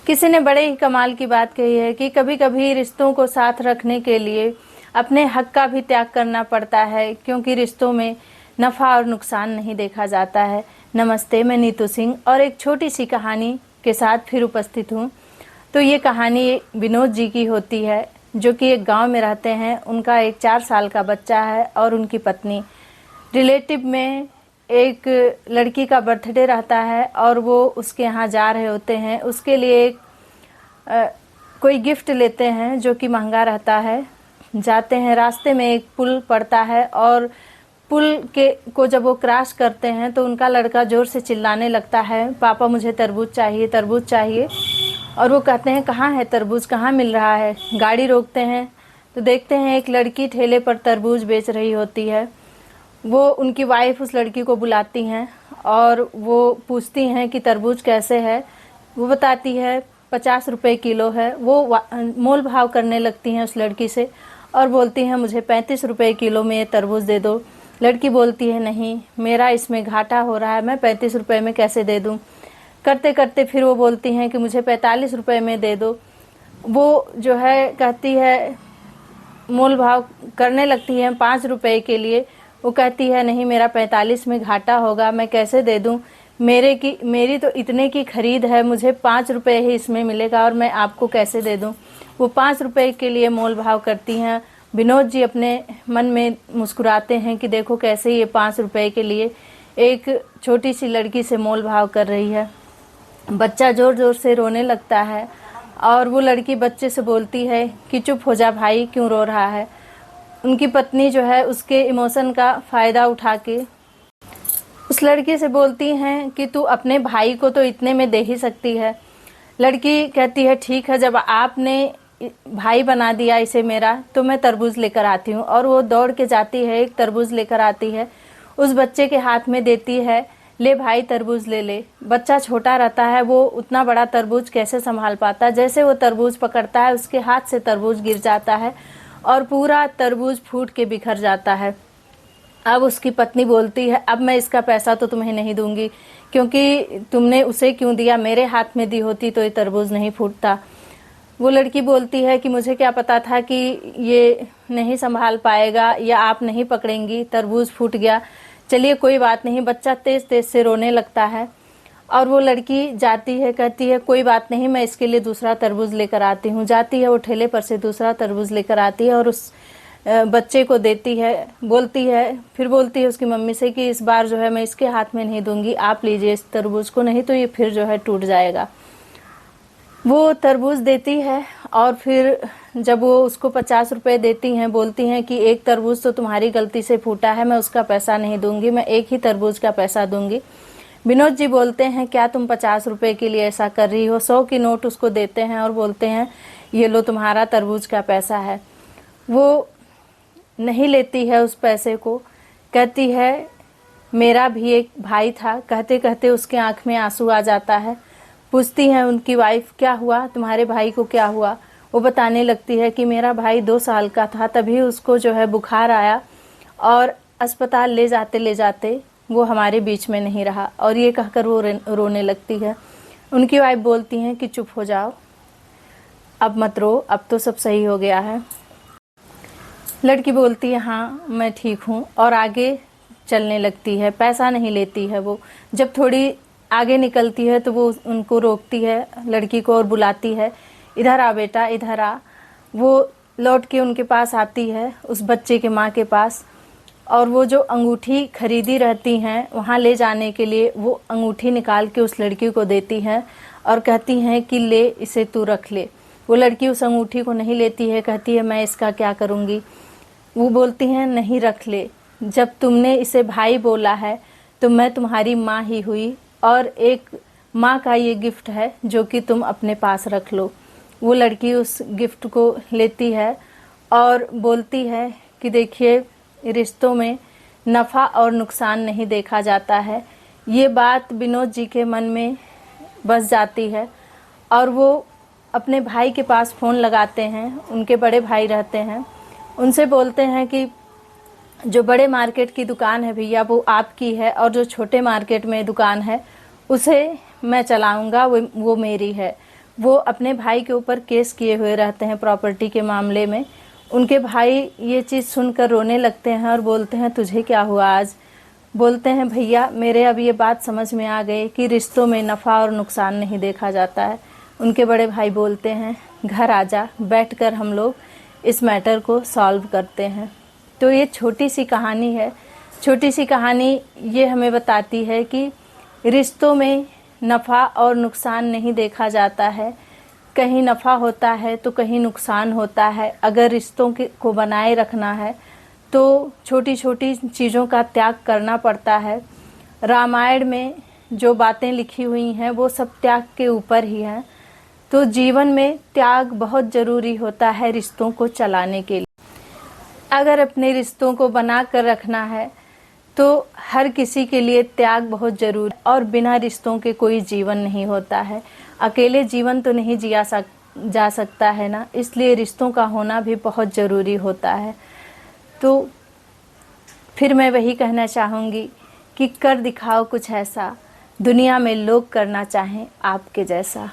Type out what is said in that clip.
किसी ने बड़े ही कमाल की बात कही है कि कभी कभी रिश्तों को साथ रखने के लिए अपने हक का भी त्याग करना पड़ता है, क्योंकि रिश्तों में नफ़ा और नुकसान नहीं देखा जाता है। नमस्ते, मैं नीतू सिंह और एक छोटी सी कहानी के साथ फिर उपस्थित हूँ। तो ये कहानी विनोद जी की होती है, जो कि एक गांव में रहते हैं। उनका एक 4 साल का बच्चा है और उनकी पत्नी। रिलेटिव में एक लड़की का बर्थडे रहता है और वो उसके यहाँ जा रहे होते हैं। उसके लिए एक कोई गिफ्ट लेते हैं जो कि महंगा रहता है। जाते हैं, रास्ते में एक पुल पड़ता है और पुल के को जब वो क्रॉस करते हैं तो उनका लड़का ज़ोर से चिल्लाने लगता है, पापा मुझे तरबूज चाहिए, तरबूज चाहिए। और वो कहते हैं, कहाँ है तरबूज, कहाँ मिल रहा है। गाड़ी रोकते हैं तो देखते हैं एक लड़की ठेले पर तरबूज बेच रही होती है। वो उनकी वाइफ उस लड़की को बुलाती हैं और वो पूछती हैं कि तरबूज कैसे है। वो बताती है 50 रुपये किलो है। वो मोल भाव करने लगती हैं उस लड़की से और बोलती हैं, मुझे 35 रुपये किलो में तरबूज दे दो। लड़की बोलती है, नहीं, मेरा इसमें घाटा हो रहा है, मैं 35 रुपये में कैसे दे दूँ। करते करते फिर वो बोलती हैं कि मुझे 45 रुपये में दे दो। वो जो है कहती है, मोल भाव करने लगती है 5 रुपये के लिए। वो कहती है, नहीं, मेरा 45 में घाटा होगा, मैं कैसे दे दूं। मेरी तो इतने की खरीद है, मुझे 5 रुपये ही इसमें मिलेगा और मैं आपको कैसे दे दूं। वो 5 रुपये के लिए मोल भाव करती हैं। विनोद जी अपने मन में मुस्कुराते हैं कि देखो कैसे ये 5 रुपये के लिए एक छोटी सी लड़की से मोल भाव कर रही है। बच्चा ज़ोर ज़ोर से रोने लगता है और वो लड़की बच्चे से बोलती है कि चुप हो जा भाई, क्यों रो रहा है। उनकी पत्नी जो है उसके इमोशन का फ़ायदा उठा के उस लड़की से बोलती हैं कि तू अपने भाई को तो इतने में दे ही सकती है। लड़की कहती है, ठीक है, जब आपने भाई बना दिया इसे मेरा, तो मैं तरबूज लेकर आती हूँ। और वो दौड़ के जाती है, एक तरबूज लेकर आती है, उस बच्चे के हाथ में देती है, ले भाई तरबूज ले ले। बच्चा छोटा रहता है, वो उतना बड़ा तरबूज कैसे संभाल पाता। जैसे वो तरबूज पकड़ता है, उसके हाथ से तरबूज गिर जाता है और पूरा तरबूज फूट के बिखर जाता है। अब उसकी पत्नी बोलती है, अब मैं इसका पैसा तो तुम्हें नहीं दूंगी, क्योंकि तुमने उसे क्यों दिया, मेरे हाथ में दी होती तो ये तरबूज नहीं फूटता। वो लड़की बोलती है कि मुझे क्या पता था कि ये नहीं संभाल पाएगा या आप नहीं पकड़ेंगी, तरबूज फूट गया, चलिए कोई बात नहीं। बच्चा तेज तेज से रोने लगता है और वो लड़की जाती है, कहती है, कोई बात नहीं, मैं इसके लिए दूसरा तरबूज लेकर आती हूँ। जाती है, वो ठेले पर से दूसरा तरबूज लेकर आती है और उस बच्चे को देती है। फिर बोलती है उसकी मम्मी से कि इस बार जो है मैं इसके हाथ में नहीं दूंगी, आप लीजिए इस तरबूज को, नहीं तो ये फिर जो है टूट जाएगा। वो तरबूज देती है और फिर जब वो उसको 50 रुपये देती हैं, बोलती हैं कि एक तरबूज तो तुम्हारी गलती से फूटा है, मैं उसका पैसा नहीं दूंगी, मैं एक ही तरबूज का पैसा दूंगी। विनोद जी बोलते हैं, क्या तुम 50 रुपये के लिए ऐसा कर रही हो। 100 की नोट उसको देते हैं और बोलते हैं, ये लो तुम्हारा तरबूज का पैसा है। वो नहीं लेती है उस पैसे को, कहती है, मेरा भी एक भाई था। कहते कहते उसके आंख में आंसू आ जाता है। पूछती हैं उनकी वाइफ, क्या हुआ, तुम्हारे भाई को क्या हुआ। वो बताने लगती है कि मेरा भाई 2 साल का था, तभी उसको जो है बुखार आया और अस्पताल ले जाते वो हमारे बीच में नहीं रहा। और ये कहकर वो रोने लगती है। उनकी वाइफ बोलती हैं कि चुप हो जाओ, अब मत रो, अब तो सब सही हो गया है। लड़की बोलती है, हाँ मैं ठीक हूँ, और आगे चलने लगती है। पैसा नहीं लेती है वो। जब थोड़ी आगे निकलती है तो वो उनको रोकती है, लड़की को, और बुलाती है, इधर आ बेटा, इधर आ। वो लौट के उनके पास आती है, उस बच्चे के माँ के पास, और वो जो अंगूठी खरीदी रहती हैं वहाँ ले जाने के लिए वो अंगूठी निकाल के उस लड़की को देती हैं और कहती हैं कि ले, इसे तू रख ले। वो लड़की उस अंगूठी को नहीं लेती है, कहती है, मैं इसका क्या करूँगी। वो बोलती हैं, नहीं, रख ले, जब तुमने इसे भाई बोला है तो मैं तुम्हारी माँ ही हुई और एक माँ का ये गिफ्ट है जो कि तुम अपने पास रख लो। वो लड़की उस गिफ्ट को लेती है और बोलती है कि देखिए, रिश्तों में नफ़ा और नुकसान नहीं देखा जाता है। ये बात विनोद जी के मन में बस जाती है और वो अपने भाई के पास फ़ोन लगाते हैं। उनके बड़े भाई रहते हैं, उनसे बोलते हैं कि जो बड़े मार्केट की दुकान है भैया, वो आपकी है, और जो छोटे मार्केट में दुकान है उसे मैं चलाऊंगा, वो मेरी है। वो अपने भाई के ऊपर केस किए हुए रहते हैं प्रॉपर्टी के मामले में। उनके भाई ये चीज़ सुनकर रोने लगते हैं और बोलते हैं तुझे क्या हुआ आज। बोलते हैं भैया मेरे अब ये बात समझ में आ गई कि रिश्तों में नफ़ा और नुकसान नहीं देखा जाता है। उनके बड़े भाई बोलते हैं घर आजा, बैठकर हम लोग इस मैटर को सॉल्व करते हैं। तो ये छोटी सी कहानी है। छोटी सी कहानी ये हमें बताती है कि रिश्तों में नफ़ा और नुकसान नहीं देखा जाता है। कहीं नफ़ा होता है तो कहीं नुकसान होता है। अगर रिश्तों को बनाए रखना है तो छोटी छोटी चीज़ों का त्याग करना पड़ता है। रामायण में जो बातें लिखी हुई हैं वो सब त्याग के ऊपर ही हैं। तो जीवन में त्याग बहुत ज़रूरी होता है रिश्तों को चलाने के लिए। अगर अपने रिश्तों को बना कर रखना है तो हर किसी के लिए त्याग बहुत ज़रूरी, और बिना रिश्तों के कोई जीवन नहीं होता है। अकेले जीवन तो नहीं जा सकता है ना, इसलिए रिश्तों का होना भी बहुत ज़रूरी होता है। तो फिर मैं वही कहना चाहूँगी कि कर दिखाओ कुछ ऐसा, दुनिया में लोग करना चाहें आपके जैसा।